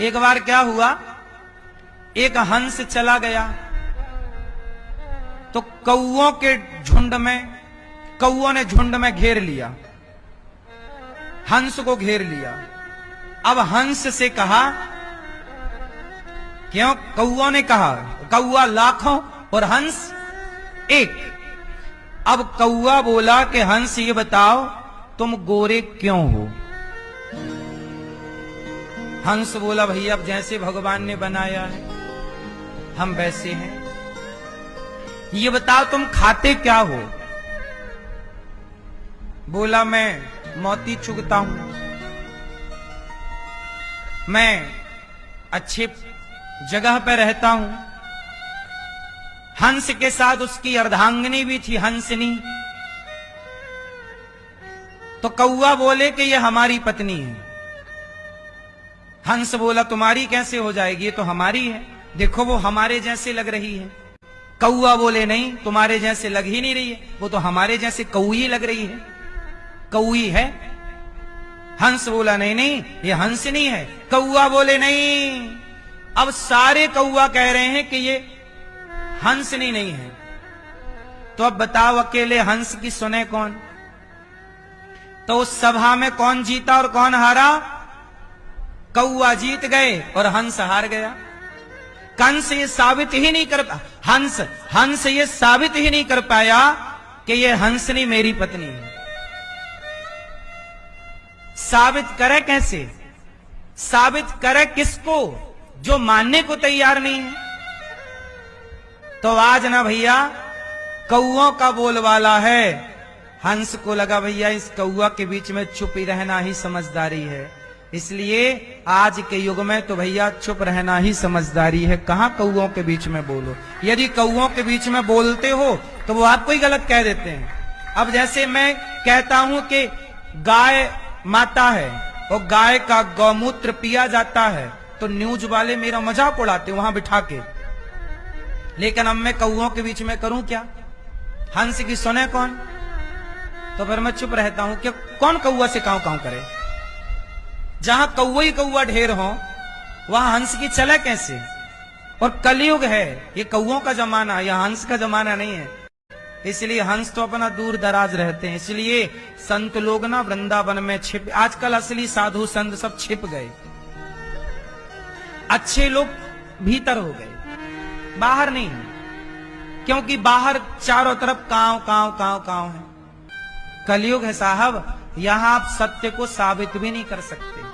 एक बार क्या हुआ, एक हंस चला गया तो कौओं के झुंड में, कौओं ने झुंड में घेर लिया, हंस को घेर लिया। अब हंस से कहा, क्यों? कौओं ने कहा, कौआ लाखों और हंस एक। अब कौआ बोला कि हंस ये बताओ तुम गोरे क्यों हो? हंस बोला भैया अब जैसे भगवान ने बनाया है हम वैसे हैं। ये बताओ तुम खाते क्या हो? बोला मैं मोती चुगता हूं, मैं अच्छे जगह पर रहता हूं। हंस के साथ उसकी अर्धांगिनी भी थी, हंसनी। तो कौआ बोले कि ये हमारी पत्नी है। हंस बोला तुम्हारी कैसे हो जाएगी, ये तो हमारी है, देखो वो हमारे जैसे लग रही है। कौआ बोले नहीं, तुम्हारे जैसे लग ही नहीं रही है, वो तो हमारे जैसे कौई लग रही है, कौई है। हंस बोला नहीं नहीं ये हंस नहीं है। कौआ बोले नहीं। अब सारे कौआ कह रहे हैं कि ये हंसनी नहीं है। तो अब बताओ अकेले हंस की सुने कौन? तो उस सभा में कौन जीता और कौन हारा? कौआ जीत गए और हंस हार गया। कंस ये साबित ही नहीं कर, हंस ये साबित ही नहीं कर पाया कि ये हंसनी मेरी पत्नी है। साबित करे कैसे? साबित करे किसको जो मानने को तैयार नहीं है? तो आज ना भैया कौओं का बोलवाला है। हंस को लगा भैया इस कौआ के बीच में चुप ही रहना ही समझदारी है, इसलिए आज के युग में तो भैया चुप रहना ही समझदारी है। कहां कौओं के बीच में बोलो। यदि कौओं के बीच में बोलते हो तो वो आपको ही गलत कह देते हैं। अब जैसे मैं कहता हूं कि गाय माता है और गाय का गौमूत्र पिया जाता है तो न्यूज वाले मेरा मजाक उड़ाते वहां बिठा के, लेकिन अब मैं कौओं के बीच में करूं क्या? हंस की सुने कौन? तो फिर मैं चुप रहता हूं कि कौन कौआ से काऊ काऊ करे। जहां कौआ ही कौआ ढेर हो वहां हंस की चले कैसे? और कलयुग है, ये कौओं का जमाना, यह हंस का जमाना नहीं है। इसलिए हंस तो अपना दूर दराज रहते हैं। इसलिए संत लोग ना वृंदावन में छिप, आजकल असली साधु संत सब छिप गए, अच्छे लोग भीतर हो गए, बाहर नहीं, क्योंकि बाहर चारों तरफ कांव कांव कांव कांव है। कलयुग है साहब, यहां आप सत्य को साबित भी नहीं कर सकते।